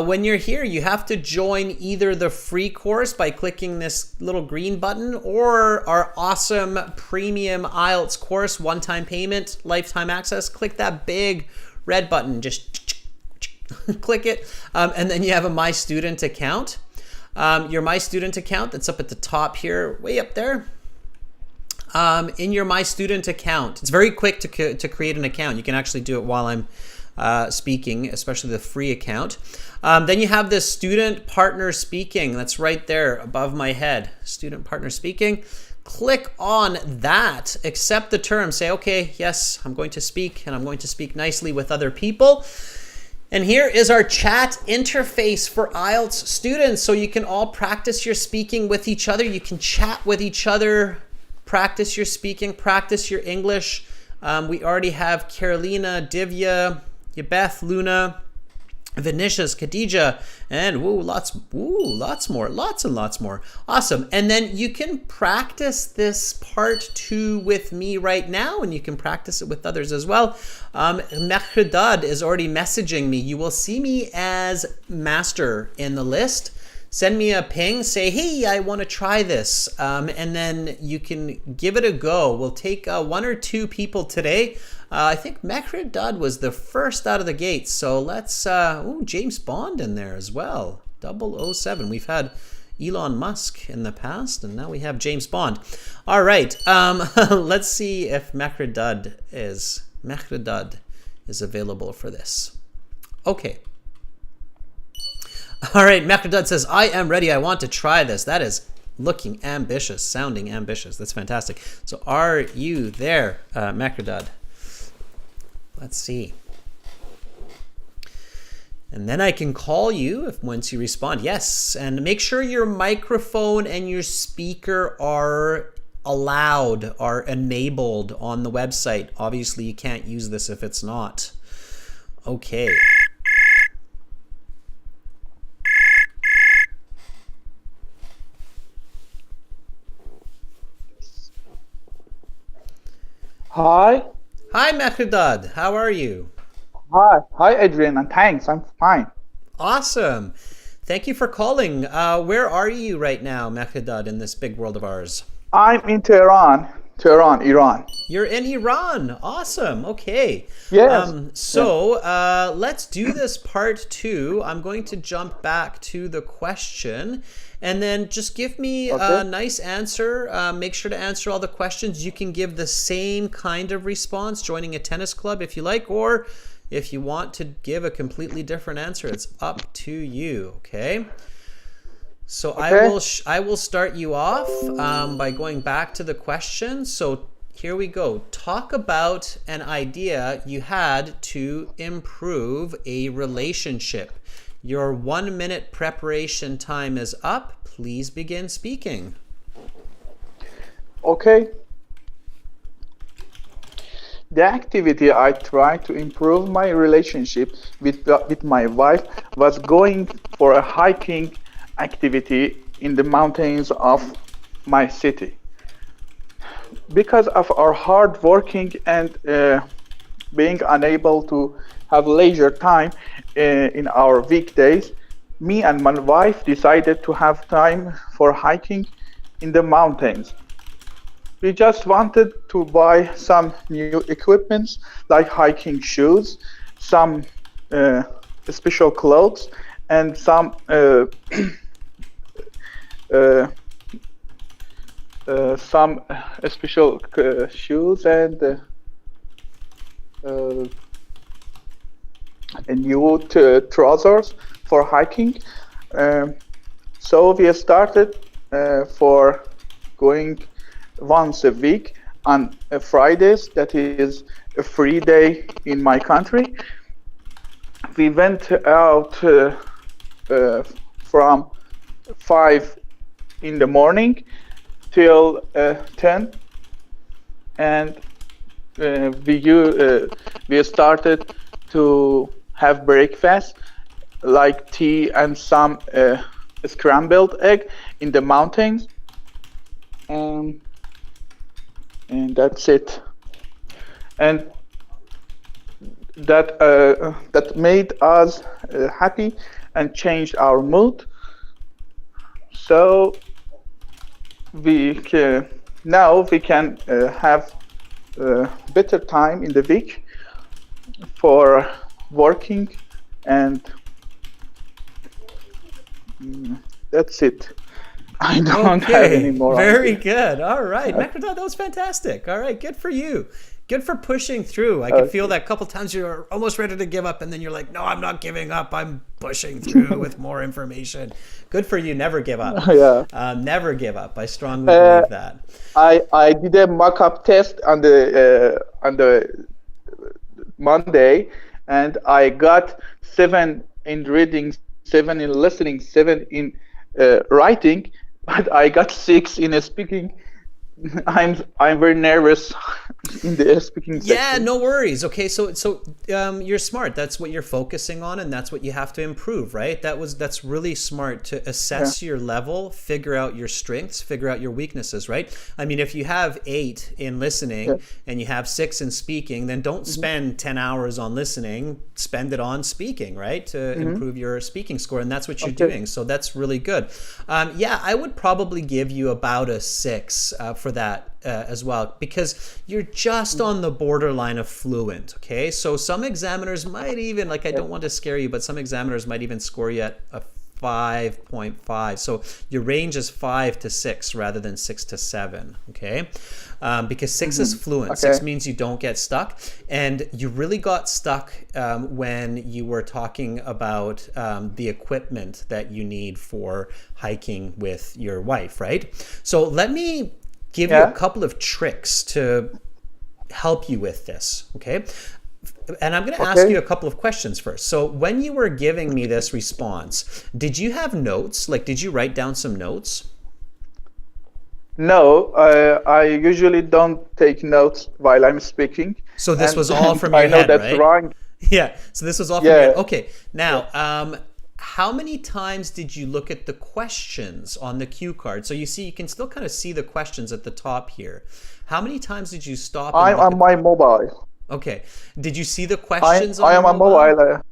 When you're here, you have to join either the free course by clicking this little green button or our awesome premium IELTS course, one-time payment, lifetime access. Click that big red button. Just click it, and then you have a My Student account. Your My Student account that's up at the top here, way up there. In your My Student account, it's very quick to create an account. You can actually do it while I'm speaking, especially the free account. Then you have this Student Partner Speaking. That's right there above my head. Student Partner Speaking. Click on that, accept the term, say, okay, yes, I'm going to speak, and I'm going to speak nicely with other people. And here is our chat interface for IELTS students. So you can all practice your speaking with each other. You can chat with each other, practice your speaking, practice your English. We already have Carolina, Divya, Yabeth, Luna, Vinicius, Khadija, and lots more, lots and lots more. Awesome. And then you can practice this part 2 with me right now, and you can practice it with others as well. Mehrdad is already messaging me. You will see me as master in the list. Send me a ping, say, hey, I want to try this. And then you can give it a go. We'll take 1 or 2 people today. I think Mehrdad was the first out of the gate. So let's, James Bond in there as well. 007. We've had Elon Musk in the past, and now we have James Bond. All right. Let's see if Mehrdad is available for this. Okay. All right, Mehrdad says, I am ready. I want to try this. That is looking ambitious, sounding ambitious. That's fantastic. So are you there, Mehrdad? Let's see. And then I can call you once you respond. Yes, and make sure your microphone and your speaker are allowed, are enabled on the website. Obviously, you can't use this if it's not. Okay. Hi. Hi, Mehrdad. How are you? Hi, Adrian, and thanks. I'm fine. Awesome. Thank you for calling. Where are you right now, Mehrdad, in this big world of ours? I'm in Tehran, Iran. You're in Iran. Awesome. Okay. Yes. Yeah. Let's do this part two. I'm going to jump back to the question and then just give me a Okay. nice answer. Make sure to answer all the questions. You can give the same kind of response, joining a tennis club if you like, or if you want to give a completely different answer, it's up to you. Okay. So Okay. I will start you off by going back to the question. So here we go. Talk about an idea you had to improve a relationship. Your 1 minute preparation time is up. Please begin speaking. Okay. The activity I tried to improve my relationship with my wife was going for a hiking activity in the mountains of my city. Because of our hard working and being unable to have leisure time in our weekdays, me and my wife decided to have time for hiking in the mountains. We just wanted to buy some new equipments like hiking shoes, some uh, special clothes, and uh, some special shoes and uh, new trousers for hiking. Um, so we started for going once a week on Fridays. That is a free day in my country. We went out uh, from 5 in the morning till 10, and we started to have breakfast like tea and some scrambled egg in the mountains, and that's it. And that made us happy and changed our mood. So we can, now we can have better time in the week for working, and that's it. I don't have any Okay, more very idea. good. All right, Uh, Mehrdad, that was fantastic. All right, good for you. Good for pushing through. I could feel okay. that a couple times you're almost ready to give up, and then you're like, no, I'm not giving up. I'm pushing through with more information. Good for you. Never give up. Yeah. Never give up. I strongly Uh, believe that. I did a mock-up test on the Monday, and I got 7 in reading, 7 in listening, 7 in writing, but I got 6 in speaking. I'm very nervous in the speaking Yeah, section. no worries. Okay, you're smart. That's what you're focusing on, and that's what you have to improve, right? That's really smart to Yeah. assess your level, figure out your strengths, figure out your weaknesses, right? I mean, if you have 8 in Yeah. listening and you have 6 in speaking, then don't Hmm. spend 10 hours on listening. Spend it on speaking, right, to Hmm. improve your speaking score, and that's what you're Okay. doing. So that's really good. Yeah, I would probably give you about a 6 for that as well, because you're just on the borderline of fluent. Okay, so some examiners might even, like, I Yeah. don't want to scare you, but some examiners might even score you at a 5.5. So your range is 5 to 6 rather than 6 to 7. Okay, because 6 is Hmm. fluent. Okay. 6 means you don't get stuck, and you really got stuck when you were talking about the equipment that you need for hiking with your wife, right? So let me give you a Yeah. couple of tricks to help you with this, okay? And I'm going to ask you Okay. a couple of questions first. So, when you were giving me this response, did you have notes? Like, did you write down some notes? No, I usually don't take notes while I'm speaking, So, this and was all from I your know head, that's right? wrong. Yeah. So, this was all from your head. Yeah. Okay. Yeah. Now, how many times did you look at the questions on the cue card? So, you see, you can still kind of see the questions at the top here. How many times did you stop and I'm look on at my mobile. Okay. Did you see the I questions I on your am a mobile? mobile.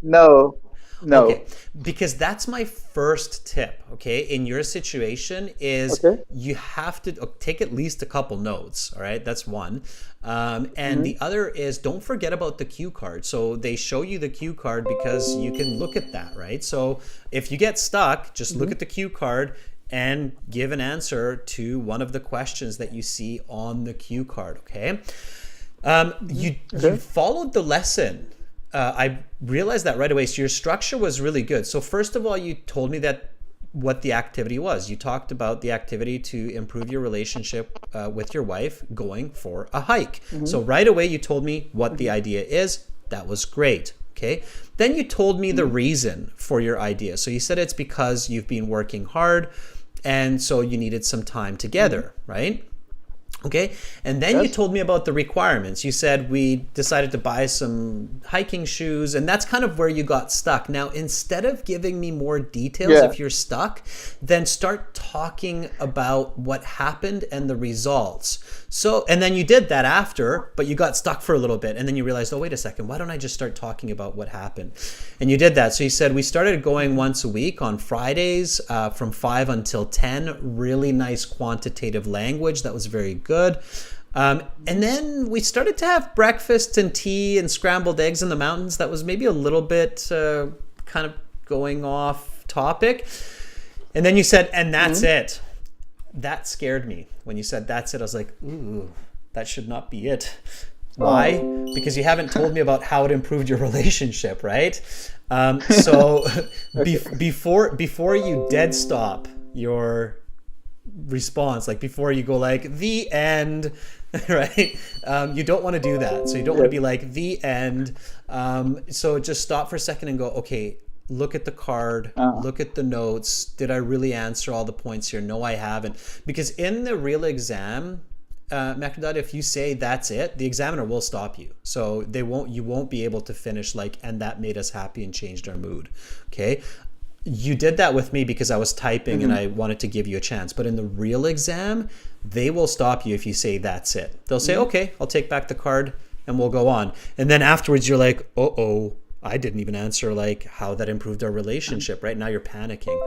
No, Okay, no. because that's my first tip, okay, in your situation is Okay. you have to take at least a couple notes, all right? That's one. And Mm-hmm. the other is don't forget about the cue card. So they show you the cue card because you can look at that, right? So if you get stuck, just look Mm-hmm. at the cue card and give an answer to one of the questions that you see on the cue card, okay? Mm-hmm. You Okay. followed the lesson. I realized that right away. So your structure was really good. So first of all, you told me that what the activity was. You talked about the activity to improve your relationship with your wife going for a hike. Mm-hmm. So right away, you told me what the Mm-hmm. idea is. That was great. Okay. Then you told me the reason for your idea. So you said it's because you've been working hard and so you needed some time Mm-hmm. together, right? Okay. And then you Yes. told me about the requirements. You said we decided to buy some hiking shoes, and that's kind of where you got stuck. Now, instead of giving me more details Yeah. if you're stuck, then start talking about what happened and the results. So, and then you did that after, but you got stuck for a little bit. And then you realized, oh, wait a second, why don't I just start talking about what happened? And you did that. So you said we started going once a week on Fridays from 5 until 10. Really nice quantitative language. That was very good. And then we started to have breakfast and tea and scrambled eggs in the mountains. That was maybe a little bit kind of going off topic. And then you said, and that's Mm-hmm. it. That scared me. When you said that's it, I was like, ooh, that should not be it. Why? Oh. Because you haven't told me about how it improved your relationship, right? So Okay. before you dead stop your response, like before you go like the end, right? You don't want to do that. So you don't want to Yes. be like the end. So just stop for a second and go, okay, look at the card, Uh, look at the notes. Did I really answer all the points here? No, I haven't. Because in the real exam, Mehrdad, if you say that's it, the examiner will stop you. So you won't be able to finish like, and that made us happy and changed our mood. Okay. You did that with me because I was typing and mm-hmm. I wanted to give you a chance. But in the real exam, they will stop you if you say that's it. They'll say, Mm-hmm. okay, I'll take back the card and we'll go on. And then afterwards, you're like, oh, I didn't even answer like how that improved our relationship. Right now, you're panicking.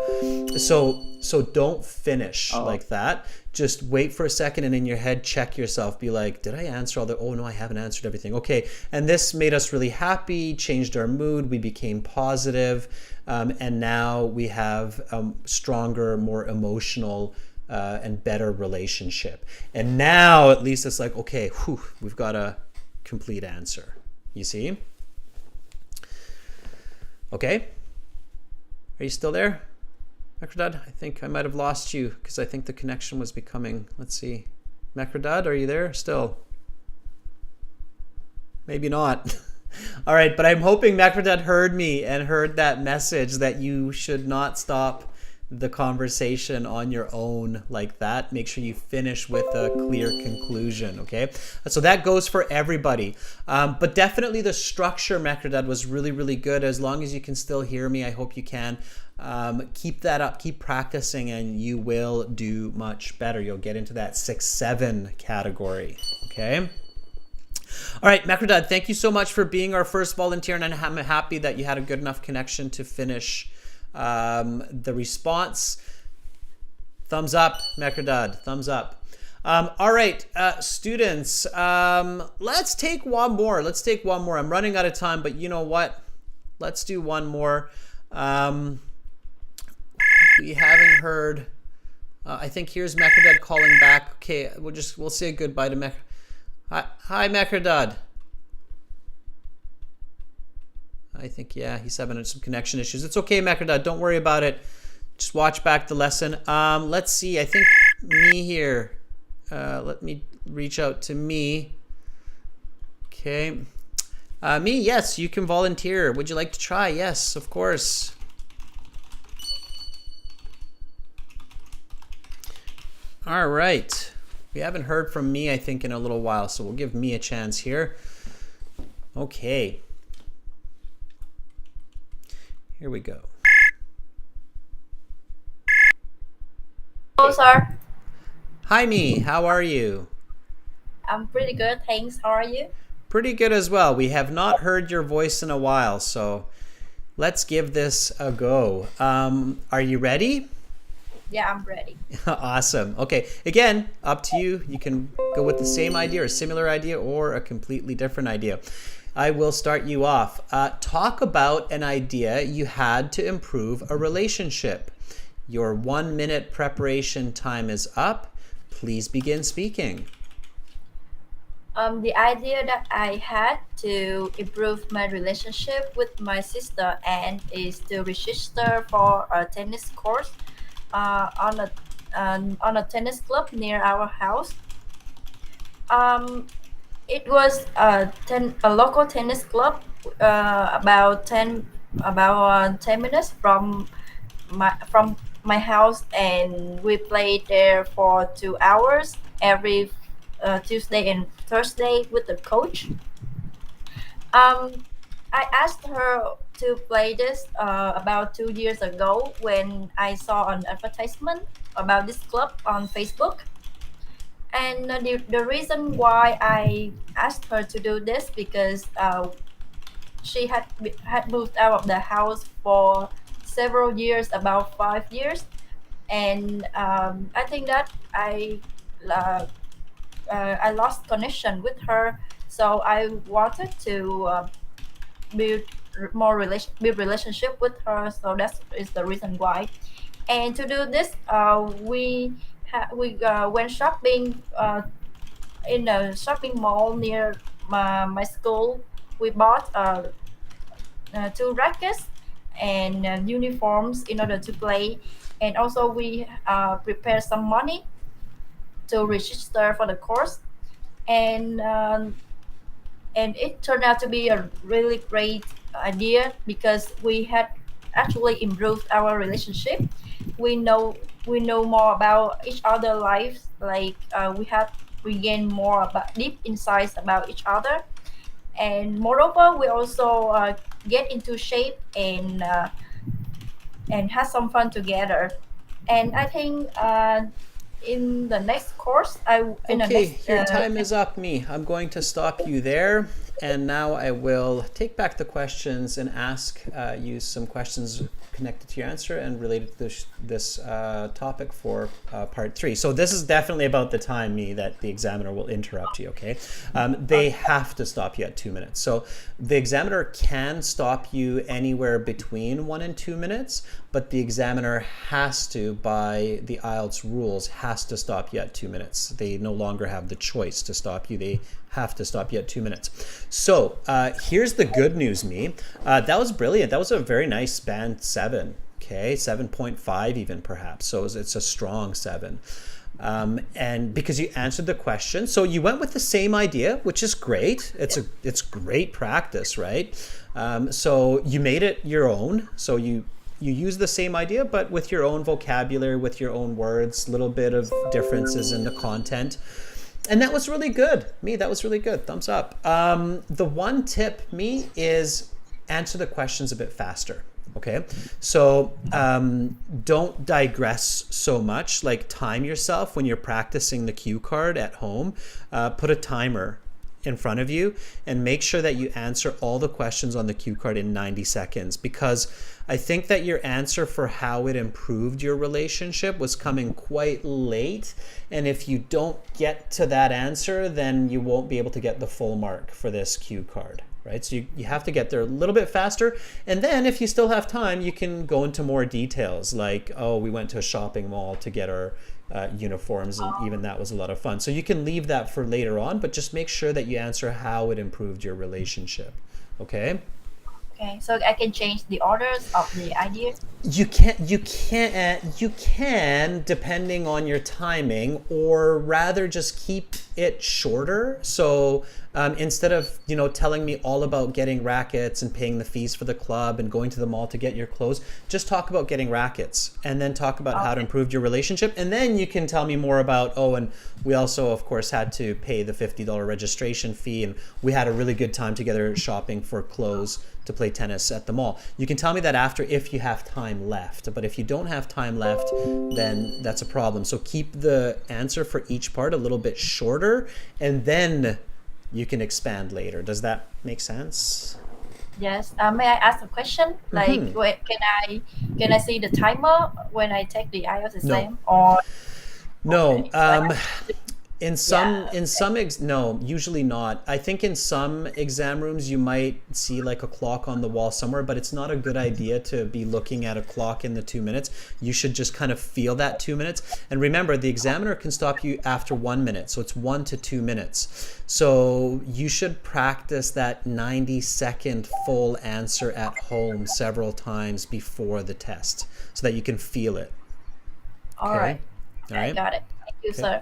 So don't finish Oh. like that. Just wait for a second and in your head, check yourself. Be like, did I answer all the? Oh no, I haven't answered everything. Okay, and this made us really happy, changed our mood. We became positive, and now we have a stronger, more emotional. And better relationship. And now at least it's like, okay, whew, we've got a complete answer. You see? Okay. Are you still there, Mehrdad? I think I might have lost you because I think the connection was becoming. Let's see. Mehrdad, are you there still? Maybe not. All right, but I'm hoping Mehrdad heard me and heard that message that you should not stop the conversation on your own like that. Make sure you finish with a clear conclusion, okay? So that goes for everybody. But definitely the structure, Mehrdad, was really, really good. As long as you can still hear me, I hope you can. Keep that up, keep practicing, and you will do much better. You'll get into that 6-7 category, okay? All right, Mehrdad, thank you so much for being our first volunteer, and I'm happy that you had a good enough connection to finish the response. Thumbs up, Mehrdad, thumbs up. All right, students, let's take one more. I'm running out of time, but you know what? Let's do one more. We haven't heard. I think here's Mehrdad calling back. Okay, we'll say goodbye to Mehrdad. Hi, Mehrdad. I think, yeah, he's having some connection issues. It's okay, Mehrdad. Don't worry about it. Just watch back the lesson. Let's see. I think me here. Let me reach out to me. Okay. Me, yes, you can volunteer. Would you like to try? Yes, of course. All right. We haven't heard from me, I think, in a little while, so we'll give me a chance here. Okay. Here we go. Hello, sir. Hi, Me. How are you? I'm pretty good, thanks. How are you? Pretty good as well. We have not heard your voice in a while, so let's give this a go. Are you ready? Yeah, I'm ready. Awesome. Okay, again, up to you. You can go with the same idea or similar idea or a completely different idea. I will start you off. Talk about an idea you had to improve a relationship. Your 1 minute preparation time is up. Please begin speaking. The idea that I had to improve my relationship with my sister and is to register for a tennis course on a tennis club near our house. Um, it was a local tennis club about 10 minutes from my house, and we played there for 2 hours every Tuesday and Thursday with the coach. Um, I asked her to play this about 2 years ago when I saw an advertisement about this club on Facebook. And the reason why I asked her to do this because she had moved out of the house for several years, about 5 years, and I think that uh, I lost connection with her, so I wanted to build build relationship with her. So that is the reason why. And to do this, we went shopping in a shopping mall near my school. We bought two rackets and uniforms in order to play, and also we prepared some money to register for the course, and it turned out to be a really great idea because we had actually improved our relationship. We know more about each other lives, like we gain more about deep insights about each other, and moreover we also get into shape and have some fun together. And I think in the next course I in the Okay, next your time is up, me. I'm going to stop you there. And now I will take back the questions and ask you some questions connected to your answer and related to this topic for part 3. So this is definitely about the time, me, that the examiner will interrupt you, okay? They have to stop you at 2 minutes. So the examiner can stop you anywhere between 1 and 2 minutes, but the examiner has to, by the IELTS rules, has to stop you at 2 minutes. They no longer have the choice to stop you. They have to stop you at 2 minutes. So here's the good news, me. That was brilliant. That was a very nice band 7. Okay, 7.5 even perhaps. So it's a strong 7. And because you answered the question, so you went with the same idea, which is great. It's great practice, right? So you made it your own. So you use the same idea, but with your own vocabulary, with your own words, little bit of differences in the content. And that was really good. Me, that was really good. Thumbs up. The one tip, me, is answer the questions a bit faster. Okay, so don't digress so much. Like, time yourself when you're practicing the cue card at home. Put a timer in front of you and make sure that you answer all the questions on the cue card in 90 seconds, because I think that your answer for how it improved your relationship was coming quite late, and if you don't get to that answer, then you won't be able to get the full mark for this cue card, right? So you have to get there a little bit faster, and then if you still have time, you can go into more details, like, oh, we went to a shopping mall to get our uniforms, and even that was a lot of fun. So you can leave that for later on, but just make sure that you answer how it improved your relationship. Okay? Okay, so I can change the orders of the ideas. You can, depending on your timing, or rather just keep it shorter. So instead of telling me all about getting rackets and paying the fees for the club and going to the mall to get your clothes, just talk about getting rackets and then talk about how to improve your relationship, and then you can tell me more about, and we also of course had to pay the $50 registration fee, and we had a really good time together shopping for clothes to play tennis at the mall. You can tell me that after if you have time left, but if you don't have time left, then that's a problem. So keep the answer for each part a little bit shorter, and then you can expand later. Does that make sense? Yes. May I ask a question? Like, can I see the timer when I take the IELTS No. exam? Or No. okay, so I have No, usually not. I think in some exam rooms you might see like a clock on the wall somewhere, but it's not a good idea to be looking at a clock in the 2 minutes. You should just kind of feel that 2 minutes. And remember, the examiner can stop you after 1 minute, so it's 1 to 2 minutes. So you should practice that 90-second full answer at home several times before the test so that you can feel it. All right. All right. I got it. Thank you, sir.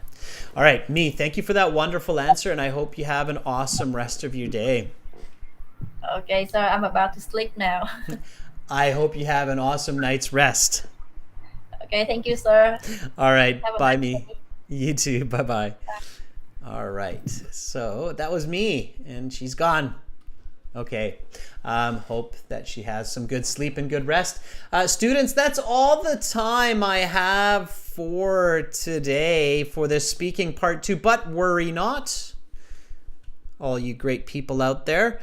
All right, Me, thank you for that wonderful answer, and I hope you have an awesome rest of your day. Okay, sir. I'm about to sleep now. I hope you have an awesome night's rest. Okay, thank you, sir. All right, Have a bye, nice Me. day. You too. Bye-bye. All right, so that was Me, and she's gone. Okay, hope that she has some good sleep and good rest. Students, that's all the time I have for today for this speaking part 2, but worry not, all you great people out there,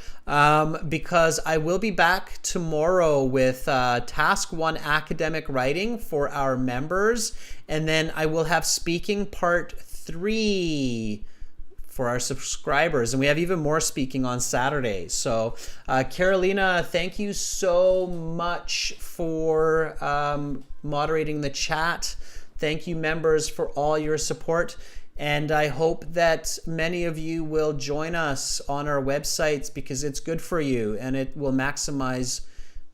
because I will be back tomorrow with task 1 academic writing for our members, and then I will have speaking part 3 for our subscribers, and we have even more speaking on Saturday. So Carolina, thank you so much for moderating the chat. Thank you, members, for all your support, and I hope that many of you will join us on our websites because it's good for you and it will maximize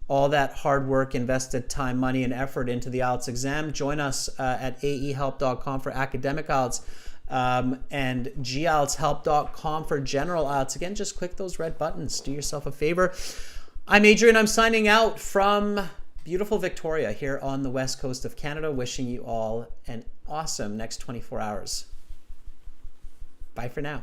all that hard work, invested time, money, and effort into the IELTS exam. Join us at aehelp.com for academic IELTS. And gieltshelp.com for general IELTS. Again, just click those red buttons. Do yourself a favor. I'm Adrian. I'm signing out from beautiful Victoria here on the west coast of Canada, wishing you all an awesome next 24 hours. Bye for now.